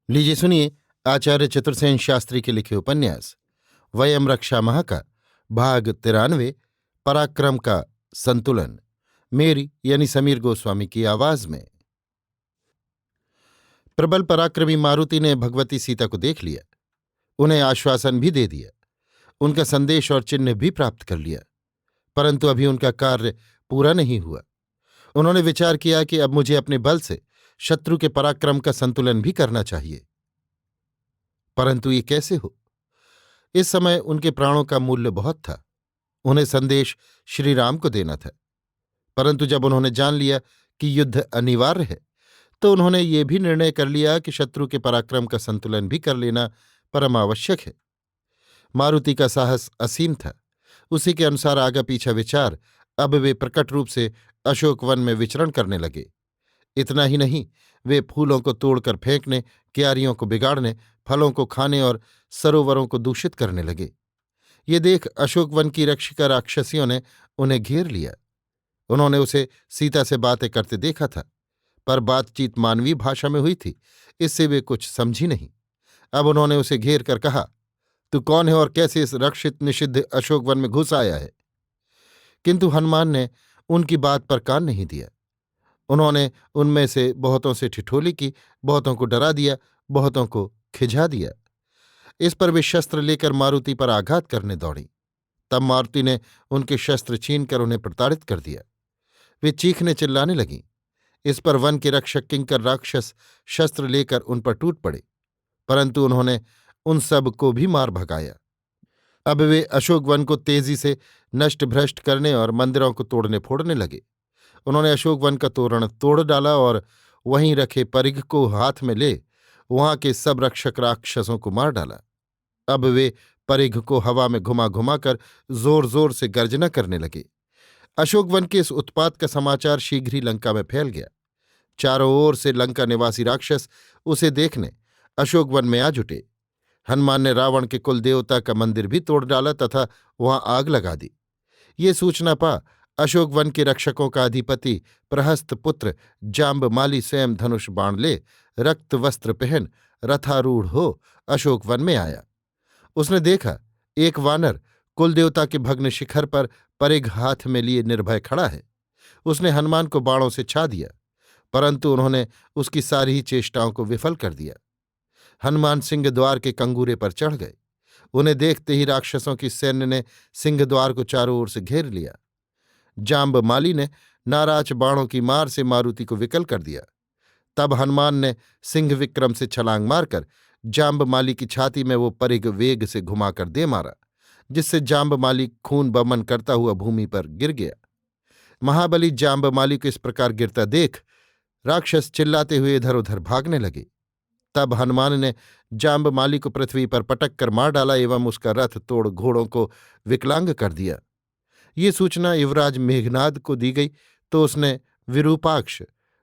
लीजिए सुनिए आचार्य चतुर्सेन शास्त्री के लिखे उपन्यास वयम रक्षा माह का भाग 93 पराक्रम का संतुलन मेरी यानी समीर गोस्वामी की आवाज में। प्रबल पराक्रमी मारुति ने भगवती सीता को देख लिया, उन्हें आश्वासन भी दे दिया, उनका संदेश और चिन्ह भी प्राप्त कर लिया, परंतु अभी उनका कार्य पूरा नहीं हुआ। उन्होंने विचार किया कि अब मुझे अपने बल से शत्रु के पराक्रम का संतुलन भी करना चाहिए, परंतु ये कैसे हो। इस समय उनके प्राणों का मूल्य बहुत था, उन्हें संदेश श्री राम को देना था, परंतु जब उन्होंने जान लिया कि युद्ध अनिवार्य है तो उन्होंने ये भी निर्णय कर लिया कि शत्रु के पराक्रम का संतुलन भी कर लेना परम आवश्यक है। मारुति का साहस असीम था, उसी के अनुसार आगा पीछा विचार अब वे प्रकट रूप से अशोक वन में विचरण करने लगे। इतना ही नहीं, वे फूलों को तोड़कर फेंकने, क्यारियों को बिगाड़ने, फलों को खाने और सरोवरों को दूषित करने लगे। ये देख अशोक वन की रक्षिका राक्षसियों ने उन्हें घेर लिया। उन्होंने उसे सीता से बातें करते देखा था, पर बातचीत मानवीय भाषा में हुई थी, इससे वे कुछ समझी नहीं। अब उन्होंने उसे घेर कर कहा, तू कौन है और कैसे इस रक्षित निषिद्ध अशोक वन में घुस आया है। किंतु हनुमान ने उनकी बात पर कान नहीं दिया। उन्होंने उनमें से बहुतों से ठिठोली की, बहुतों को डरा दिया, बहुतों को खिझा दिया। इस पर वे शस्त्र लेकर मारुति पर आघात करने दौड़ी। तब मारुति ने उनके शस्त्र छीनकर उन्हें प्रताड़ित कर दिया। वे चीखने चिल्लाने लगीं। इस पर वन के रक्षक किंकर राक्षस शस्त्र लेकर उन पर टूट पड़े, परंतु उन्होंने उन सब को भी मार भगाया। अब वे अशोक वन को तेजी से नष्ट भ्रष्ट करने और मंदिरों को तोड़ने फोड़ने लगे। उन्होंने अशोक वन का तोरण तोड़ डाला और वहीं रखे परिघ को हाथ में ले वहां के सब रक्षक राक्षसों को मार डाला। अब वे परिघ को हवा में घुमा घुमाकर जोर जोर से गर्जना करने लगे। अशोक वन के इस उत्पात का समाचार शीघ्र ही लंका में फैल गया। चारों ओर से लंका निवासी राक्षस उसे देखने अशोक वन में आ जुटे। हनुमान ने रावण के कुल देवता का मंदिर भी तोड़ डाला तथा वहां आग लगा दी। ये सूचना पा अशोक वन के रक्षकों का अधिपति प्रहस्त पुत्र जाम्बमाली स्वयं धनुष बाण ले, रक्त वस्त्र पहन, रथारूढ़ हो अशोक वन में आया। उसने देखा एक वानर कुलदेवता के भग्न शिखर पर परिघ हाथ में लिए निर्भय खड़ा है। उसने हनुमान को बाणों से छा दिया, परंतु उन्होंने उसकी सारी ही चेष्टाओं को विफल कर दिया। हनुमान सिंहद्वार के कंगूरे पर चढ़ गए। उन्हें देखते ही राक्षसों की सैन्य ने सिंहद्वार को चारों ओर से घेर लिया। जाम्बमाली ने नाराज बाणों की मार से मारुति को विकल कर दिया। तब हनुमान ने सिंह विक्रम से छलांग मारकर जाम्बमाली की छाती में वो परिघ वेग से घुमाकर दे मारा, जिससे जाम्बमाली खून बमन करता हुआ भूमि पर गिर गया। महाबली जाम्बमाली को इस प्रकार गिरता देख राक्षस चिल्लाते हुए इधर उधर भागने लगे। तब हनुमान ने जाम्बमाली को पृथ्वी पर पटक कर मार डाला एवं उसका रथ तोड़ घोड़ों को विकलांग कर दिया। ये सूचना युवराज मेघनाद को दी गई तो उसने विरूपाक्ष,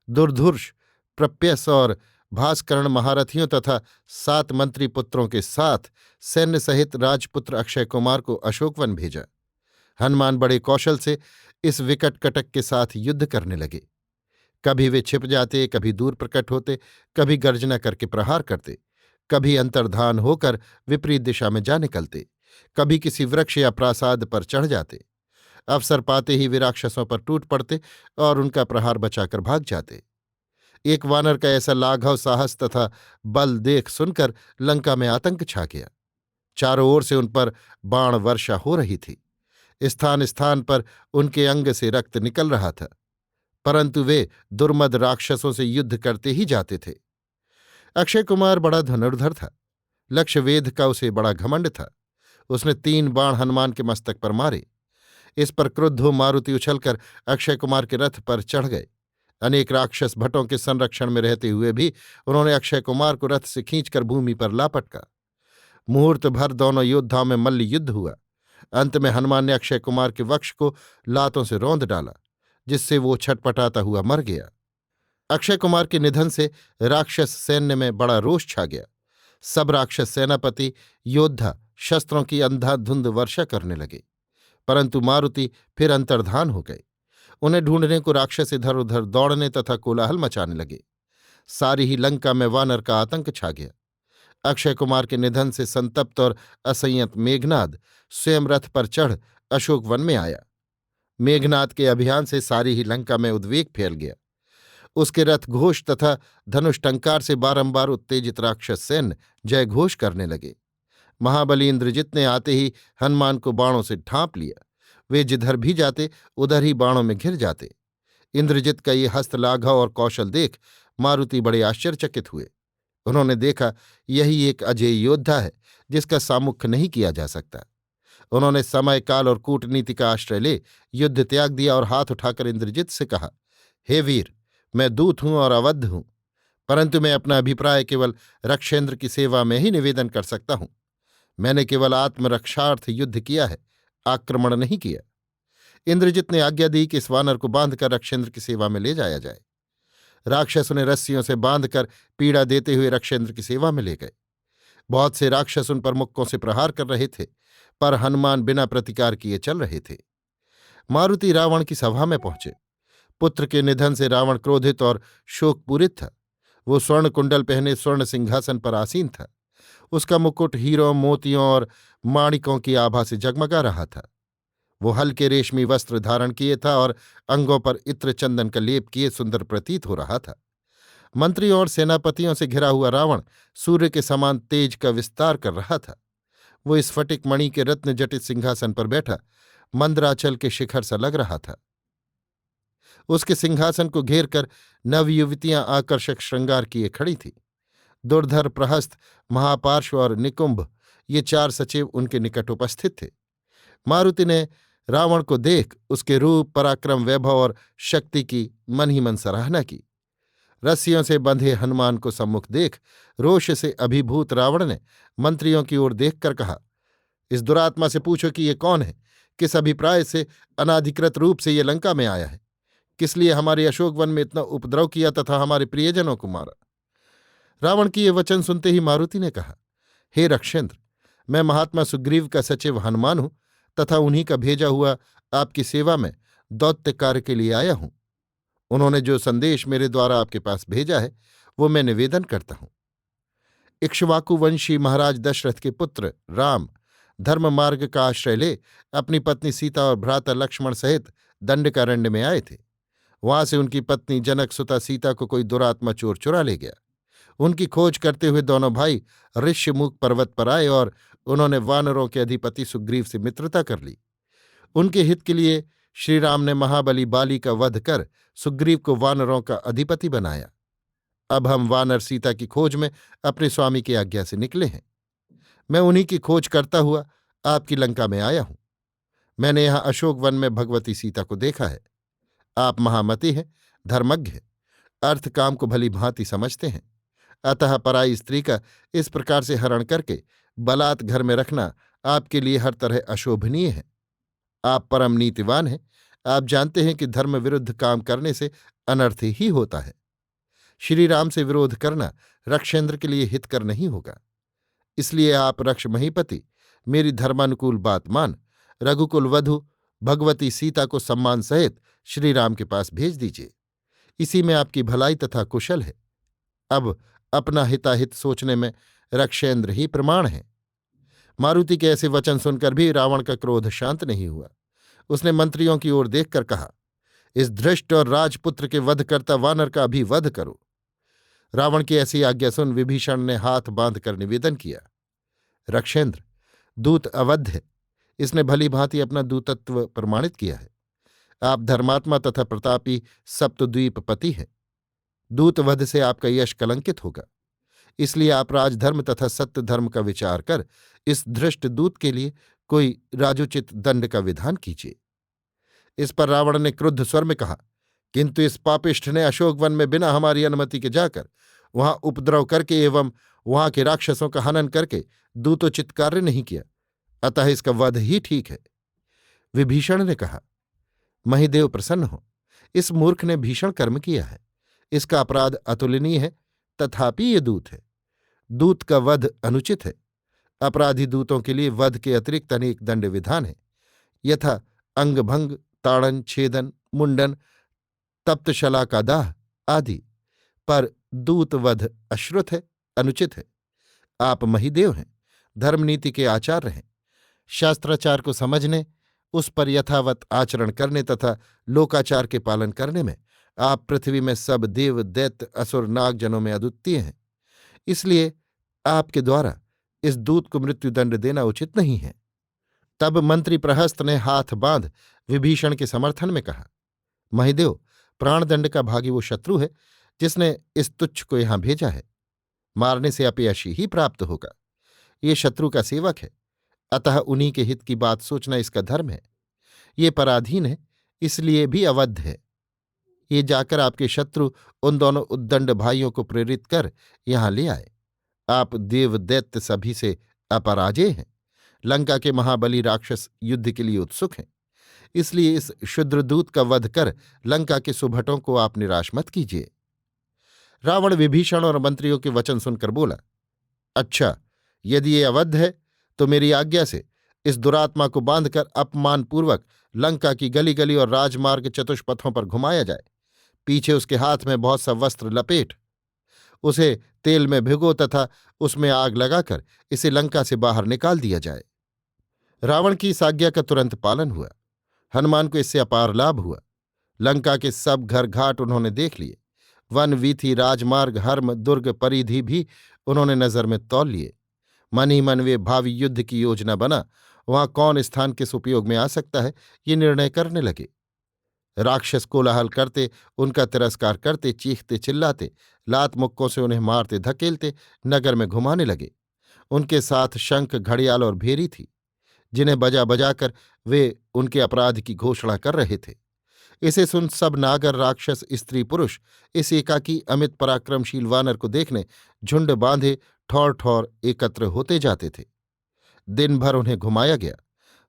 दुर्धुर्ष, प्रप्यस और भास्करण महारथियों तथा 7 मंत्री पुत्रों के साथ सैन्य सहित राजपुत्र अक्षय कुमार को अशोकवन भेजा। हनुमान बड़े कौशल से इस विकट कटक के साथ युद्ध करने लगे। कभी वे छिप जाते, कभी दूर प्रकट होते, कभी गर्जना करके प्रहार करते, कभी अंतर्धान होकर विपरीत दिशा में जा निकलते, कभी किसी वृक्ष या प्रासाद पर चढ़ जाते। अवसर पाते ही वे राक्षसों पर टूट पड़ते और उनका प्रहार बचाकर भाग जाते। एक वानर का ऐसा लाघव साहस तथा बल देख सुनकर लंका में आतंक छा गया। चारों ओर से उन पर बाण वर्षा हो रही थी। स्थान स्थान पर उनके अंग से रक्त निकल रहा था, परंतु वे दुर्मद राक्षसों से युद्ध करते ही जाते थे। अक्षय कुमार बड़ा धनुर्धर था। लक्ष्यवेध का उसे बड़ा घमंड था। उसने 3 बाण हनुमान के मस्तक पर मारे। इस पर क्रुद्ध हो मारुति उछलकर अक्षय कुमार के रथ पर चढ़ गए। अनेक राक्षस भटों के संरक्षण में रहते हुए भी उन्होंने अक्षय कुमार को रथ से खींचकर भूमि पर ला पटका। मुहूर्त भर दोनों योद्धाओं में मल्ल युद्ध हुआ। अंत में हनुमान ने अक्षय कुमार के वक्ष को लातों से रौंद डाला, जिससे वो छटपटाता हुआ मर गया। अक्षय कुमार के निधन से राक्षस सैन्य में बड़ा रोष छा गया। सब राक्षस सेनापति योद्धा शस्त्रों की अंधाधुंध वर्षा करने लगे, परंतु मारुति फिर अंतर्धान हो गए। उन्हें ढूंढने को राक्षस इधर उधर दौड़ने तथा कोलाहल मचाने लगे। सारी ही लंका में वानर का आतंक छा गया। अक्षय कुमार के निधन से संतप्त और असंयत मेघनाद स्वयं रथ पर चढ़ अशोक वन में आया। मेघनाद के अभियान से सारी ही लंका में उद्वेग फैल गया। उसके रथ घोष तथा धनुष टंकार से बारंबार उत्तेजित राक्षस सैन्य जय घोष करने लगे। महाबली इंद्रजित ने आते ही हनुमान को बाणों से ढांप लिया। वे जिधर भी जाते उधर ही बाणों में घिर जाते। इंद्रजित का ये हस्तलाघव और कौशल देख मारुति बड़े आश्चर्यचकित हुए। उन्होंने देखा यही एक अजेय योद्धा है जिसका सामुख्य नहीं किया जा सकता। उन्होंने समय काल और कूटनीति का आश्रय ले युद्ध त्याग दिया और हाथ उठाकर इंद्रजित से कहा, हे वीर, मैं दूत हूं और अवध हूं, परंतु मैं अपना अभिप्राय केवल रक्षेंद्र की सेवा में ही निवेदन कर सकता हूं। मैंने केवल आत्मरक्षार्थ युद्ध किया है, आक्रमण नहीं किया। इंद्रजित ने आज्ञा दी कि इस वानर को बांधकर रक्षेंद्र की सेवा में ले जाया जाए। राक्षसों ने रस्सियों से बांधकर पीड़ा देते हुए रक्षेंद्र की सेवा में ले गए। बहुत से राक्षस उन पर मुक्कों से प्रहार कर रहे थे, पर हनुमान बिना प्रतिकार किए चल रहे थे। मारुति रावण की सभा में पहुंचे। पुत्र के निधन से रावण क्रोधित और शोकपूरित था। वो स्वर्ण कुंडल पहने स्वर्ण सिंहासन पर आसीन था। उसका मुकुट हीरों, मोतियों और माणिकों की आभा से जगमगा रहा था। वो हल्के रेशमी वस्त्र धारण किए था और अंगों पर इत्र चंदन का लेप किए सुंदर प्रतीत हो रहा था। मंत्रियों और सेनापतियों से घिरा हुआ रावण सूर्य के समान तेज का विस्तार कर रहा था। वो स्फटिक मणि के रत्न जटित सिंहासन पर बैठा मंदराचल के शिखर सा लग रहा था। उसके सिंहासन को घेर कर नवयुवतियां आकर्षक श्रृंगार किए खड़ी थीं। दुर्धर, प्रहस्त, महापार्श्व और निकुंभ ये 4 सचिव उनके निकट उपस्थित थे। मारुति ने रावण को देख उसके रूप, पराक्रम, वैभव और शक्ति की मन ही मन सराहना की। रस्सियों से बंधे हनुमान को सम्मुख देख रोष से अभिभूत रावण ने मंत्रियों की ओर देखकर कहा, इस दुरात्मा से पूछो कि ये कौन है, किस अभिप्राय से अनाधिकृत रूप से ये लंका में आया है, किस लिए हमारे अशोक वन में इतना उपद्रव किया तथा हमारे प्रियजनों को मारा। रावण की ये वचन सुनते ही मारुति ने कहा, हे रक्षेंद्र, मैं महात्मा सुग्रीव का सचिव हनुमान हूं तथा उन्हीं का भेजा हुआ आपकी सेवा में दौत्य कार्य के लिए आया हूं। उन्होंने जो संदेश मेरे द्वारा आपके पास भेजा है वो मैं निवेदन करता हूं। इक्ष्वाकु वंशी महाराज दशरथ के पुत्र राम धर्म मार्ग का आश्रय ले अपनी पत्नी सीता और भ्राता लक्ष्मण सहित दंडकारण्य में आए थे। वहां से उनकी पत्नी जनक सुता सीता को कोई दुरात्मा चोर चुरा ले गया। उनकी खोज करते हुए दोनों भाई ऋष्यमुख पर्वत पर आए और उन्होंने वानरों के अधिपति सुग्रीव से मित्रता कर ली। उनके हित के लिए श्रीराम ने महाबली बाली का वध कर सुग्रीव को वानरों का अधिपति बनाया। अब हम वानर सीता की खोज में अपने स्वामी की आज्ञा से निकले हैं। मैं उन्हीं की खोज करता हुआ आपकी लंका में आया हूं। मैंने यहां अशोक वन में भगवती सीता को देखा है। आप महामति हैं, धर्मज्ञ हैं, अर्थ काम को भली भांति समझते हैं। अतः पराई स्त्री का इस प्रकार से हरण करके बलात् घर में रखना आपके लिए हर तरह अशोभनीय है। आप परम नीतिवान हैं। आप जानते हैं कि धर्म विरुद्ध काम करने से अनर्थ ही होता है। श्री राम से विरोध करना रक्षेंद्र के लिए हितकर नहीं होगा। इसलिए आप रक्ष महीपति मेरी धर्मानुकूल बात मान रघुकुल वधु भगवती सीता को सम्मान सहित श्री राम के पास भेज दीजिए। इसी में आपकी भलाई तथा कुशल है। अब अपना हिताहित सोचने में रक्षेंद्र ही प्रमाण है। मारुति के ऐसे वचन सुनकर भी रावण का क्रोध शांत नहीं हुआ। उसने मंत्रियों की ओर देखकर कहा, इस धृष्ट और राजपुत्र के वधकर्ता वानर का भी वध करो। रावण की ऐसी आज्ञा सुन विभीषण ने हाथ बांधकर निवेदन किया, रक्षेंद्र, दूत अवध है। इसने भली भांति अपना दूतत्व प्रमाणित किया है। आप धर्मात्मा तथा प्रतापी सप्तद्वीपपति हैं। दूतवध से आपका यश कलंकित होगा। इसलिए आप राजधर्म तथा सत्य धर्म का विचार कर इस धृष्ट दूत के लिए कोई राजोचित दंड का विधान कीजिए। इस पर रावण ने क्रुद्ध स्वर में कहा, किंतु इस पापिष्ठ ने अशोक वन में बिना हमारी अनुमति के जाकर वहां उपद्रव करके एवं वहां के राक्षसों का हनन करके दूतोचित कार्य नहीं किया, अतः इसका वध ही ठीक है। विभीषण ने कहा, महिदेव प्रसन्न हो, इस मूर्ख ने भीषण कर्म किया है। इसका अपराध अतुलनीय है, तथापि ये दूत है। दूत का वध अनुचित है। अपराधी दूतों के लिए वध के अतिरिक्त अनेक दंड विधान है, यथा अंगभंग, ताड़न, छेदन, मुंडन, तप्तशला का दाह आदि। पर दूतवध अश्रुत है, अनुचित है। आप महिदेव हैं, धर्मनीति के आचार्य हैं। शास्त्राचार को समझने, उस पर यथावत आचरण करने तथा लोकाचार के पालन करने में आप पृथ्वी में सब देव दैत्य असुर नागजनों में अद्वितीय हैं। इसलिए आपके द्वारा इस दूत को मृत्युदंड देना उचित नहीं है। तब मंत्री प्रहस्त ने हाथ बांध विभीषण के समर्थन में कहा, महिदेव, प्राणदंड का भागी वो शत्रु है जिसने इस तुच्छ को यहां भेजा है। मारने से अपयश ही प्राप्त होगा। ये शत्रु का सेवक है, अतः उन्हीं के हित की बात सोचना इसका धर्म है। ये पराधीन है, इसलिए भी अवध है। ये जाकर आपके शत्रु उन दोनों उद्दंड भाइयों को प्रेरित कर यहां ले आए। आप देव दैत्य सभी से अपराजेय हैं। लंका के महाबली राक्षस युद्ध के लिए उत्सुक हैं। इसलिए इस क्षुद्रदूत का वध कर लंका के सुभटों को आप निराश मत कीजिए। रावण विभीषण और मंत्रियों के वचन सुनकर बोला, अच्छा, यदि ये अवध है तो मेरी आज्ञा से इस दुरात्मा को बांधकर अपमानपूर्वक लंका की गली गली और राजमार्ग चतुष्पथों पर घुमाया जाए। पीछे उसके हाथ में बहुत सा वस्त्र लपेट उसे तेल में भिगो तथा उसमें आग लगाकर इसे लंका से बाहर निकाल दिया जाए। रावण की इस आज्ञा का तुरंत पालन हुआ। हनुमान को इससे अपार लाभ हुआ। लंका के सब घर घाट उन्होंने देख लिए। वन वीथी राजमार्ग हर्म दुर्ग परिधि भी उन्होंने नजर में तौल लिए। मन ही मन वे भावी युद्ध की योजना बना वहां कौन स्थान किस उपयोग में आ सकता है, ये निर्णय करने लगे। राक्षस कोलाहल करते, उनका तिरस्कार करते, चीखते चिल्लाते, लात मुक्कों से उन्हें मारते धकेलते नगर में घुमाने लगे। उनके साथ शंख, घड़ियाल और भेरी थी, जिन्हें बजा बजाकर वे उनके अपराध की घोषणा कर रहे थे। इसे सुन सब नागर, राक्षस, स्त्री, पुरुष इस एकाकी अमित पराक्रमशील वानर को देखने झुंड बांधे ठौर ठौर एकत्र होते जाते थे। दिन भर उन्हें घुमाया गया।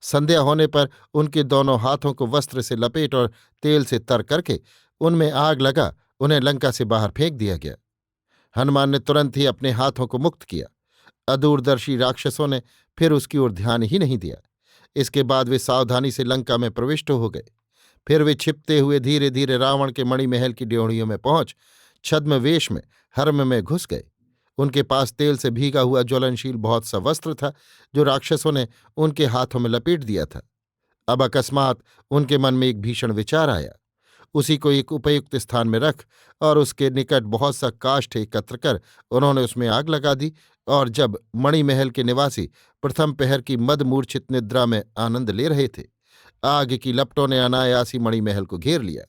संध्या होने पर उनके दोनों हाथों को वस्त्र से लपेट और तेल से तर करके उनमें आग लगा उन्हें लंका से बाहर फेंक दिया गया। हनुमान ने तुरंत ही अपने हाथों को मुक्त किया। अदूरदर्शी राक्षसों ने फिर उसकी ओर ध्यान ही नहीं दिया। इसके बाद वे सावधानी से लंका में प्रविष्ट हो गए। फिर वे छिपते हुए धीरे धीरे रावण के मणिमहल की ड्योढ़ियों में पहुंच छद्म वेश में हर्म में घुस गए। उनके पास तेल से भीगा हुआ ज्वलनशील बहुत सा वस्त्र था, जो राक्षसों ने उनके हाथों में लपेट दिया था। अब अकस्मात उनके मन में एक भीषण विचार आया। उसी को एक उपयुक्त स्थान में रख और उसके निकट बहुत सा काष्ठ एकत्र कर उन्होंने उसमें आग लगा दी। और जब मणिमहल के निवासी प्रथम पहर की मदमूर्छित निद्रा में आनंद ले रहे थे, आग की लपटों ने अनायासी मणिमहल को घेर लिया।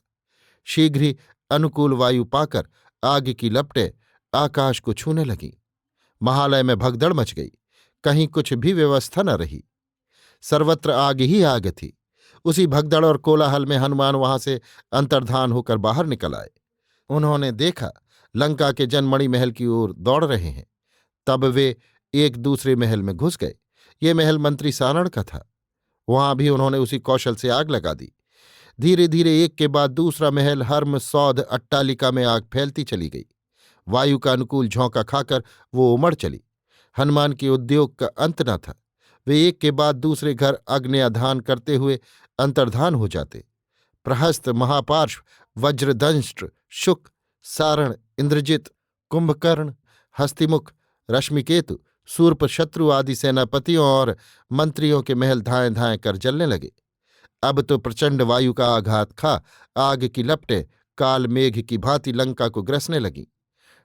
शीघ्र ही अनुकूल वायु पाकर आग की लपटें आकाश को छूने लगीं। महालय में भगदड़ मच गई। कहीं कुछ भी व्यवस्था न रही। सर्वत्र आग ही आग थी। उसी भगदड़ और कोलाहल में हनुमान वहां से अंतर्धान होकर बाहर निकल आए। उन्होंने देखा लंका के जन मणिमहल की ओर दौड़ रहे हैं। तब वे एक दूसरे महल में घुस गए। ये महल मंत्री सारण का था। वहां भी उन्होंने उसी कौशल से आग लगा दी। धीरे धीरे एक के बाद दूसरा महल, हर्म, सौध, अट्टालिका में आग फैलती चली गई। वायु का अनुकूल झोंका खाकर वो उमड़ चली। हनुमान के उद्योग का अंत न था। वे एक के बाद दूसरे घर अग्न्याधान करते हुए अंतर्धान हो जाते। प्रहस्त, महापार्श्व, वज्रदंष्ट्र, शुक, सारण, इंद्रजित, कुंभकर्ण, हस्तिमुख, रश्मिकेतु, सूर्प, शत्रु आदि सेनापतियों और मंत्रियों के महल धाएं धाएं कर जलने लगे। अब तो प्रचंड वायु का आघात खा आग की लपटें काल मेघ की भांति लंका को ग्रसने लगीं।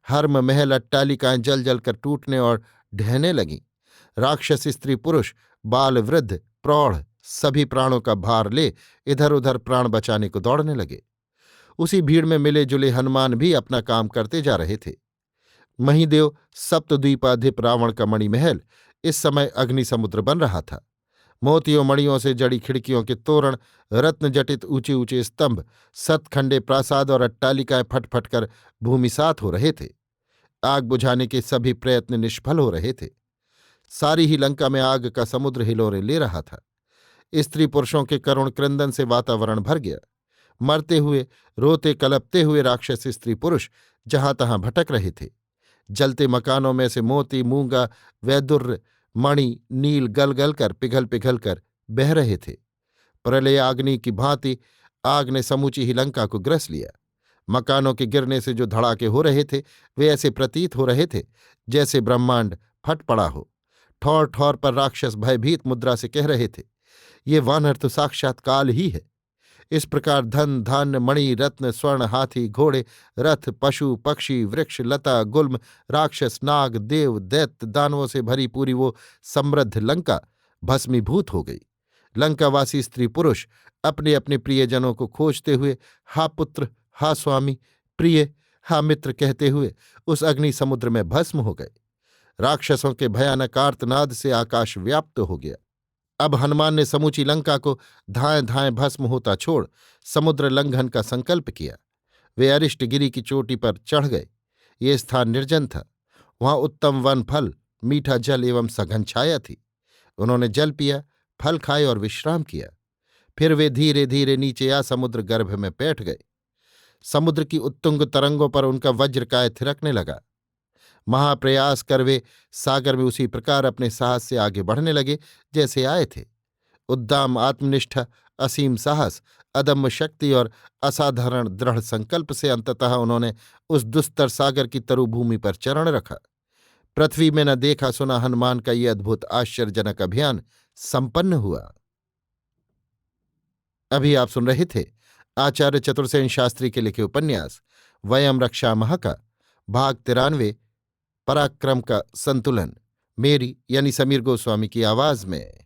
हर्म, महल, अट्टालिकाएं जल जल कर टूटने और ढहने लगीं। राक्षस, स्त्री, पुरुष, बाल, वृद्ध, प्रौढ़ सभी प्राणों का भार ले इधर उधर प्राण बचाने को दौड़ने लगे। उसी भीड़ में मिले जुले हनुमान भी अपना काम करते जा रहे थे। महिदेव सप्तद्वीपाधिप रावण का मणिमहल इस समय अग्नि समुद्र बन रहा था। मोतियों मणियों से जड़ी खिड़कियों के तोरण, रत्न जटित ऊंचे ऊंचे स्तंभ, सतखंडे प्रासाद और अट्टालिकाएं फटफट कर भूमिसात हो रहे थे। आग बुझाने के सभी प्रयत्न निष्फल हो रहे थे। सारी ही लंका में आग का समुद्र हिलोरे ले रहा था। स्त्री पुरुषों के करुण क्रंदन से वातावरण भर गया। मरते हुए, रोते कलपते हुए राक्षस स्त्री पुरुष जहां तहां भटक रहे थे। जलते मकानों में से मोती, मूंगा, वैदुर्य, मणि, नील गल गल कर पिघल पिघल कर बह रहे थे। प्रलय आग्नि की भांति आग ने समूची ही लंका को ग्रस लिया। मकानों के गिरने से जो धड़ाके हो रहे थे वे ऐसे प्रतीत हो रहे थे जैसे ब्रह्मांड फट पड़ा हो। ठौर ठौर पर राक्षस भयभीत मुद्रा से कह रहे थे, ये वानर तो साक्षात काल ही है। इस प्रकार धन धान्य मणि रत्न स्वर्ण हाथी घोड़े रथ पशु पक्षी वृक्ष लता गुल्म राक्षस नाग देव दैत्य दानवों से भरी पूरी वो समृद्ध लंका भस्मीभूत हो गई। लंकावासी स्त्री पुरुष अपने अपने प्रियजनों को खोजते हुए हा पुत्र हा स्वामी प्रिय हा मित्र कहते हुए उस अग्नि समुद्र में भस्म हो गए। राक्षसों के भयानक आर्तनाद से आकाश व्याप्त हो गया। अब हनुमान ने समूची लंका को धाएं धाएं भस्म होता छोड़ समुद्र लंघन का संकल्प किया। वे अरिष्टगिरी की चोटी पर चढ़ गए। ये स्थान निर्जन था। वहां उत्तम वन फल मीठा जल एवं सघन छाया थी। उन्होंने जल पिया, फल खाए और विश्राम किया। फिर वे धीरे धीरे नीचे आ समुद्र गर्भ में बैठ गए। समुद्र की उत्तुंग तरंगों पर उनका वज्रकाय थिरकने लगा। महाप्रयास कर वे सागर में उसी प्रकार अपने साहस से आगे बढ़ने लगे जैसे आए थे। उद्दाम आत्मनिष्ठा असीम साहस अदम्य शक्ति और असाधारण दृढ़ संकल्प से अंततः उन्होंने उस दुस्तर सागर की तरुभूमि पर चरण रखा। पृथ्वी में न देखा सुना हनुमान का ये अद्भुत आश्चर्यजनक अभियान संपन्न हुआ। अभी आप सुन रहे थे आचार्य चतुर्सेन शास्त्री के लिखे उपन्यास वयम रक्षामः का भाग 93 पराक्रम का संतुलन, मेरी यानी समीर गोस्वामी की आवाज में।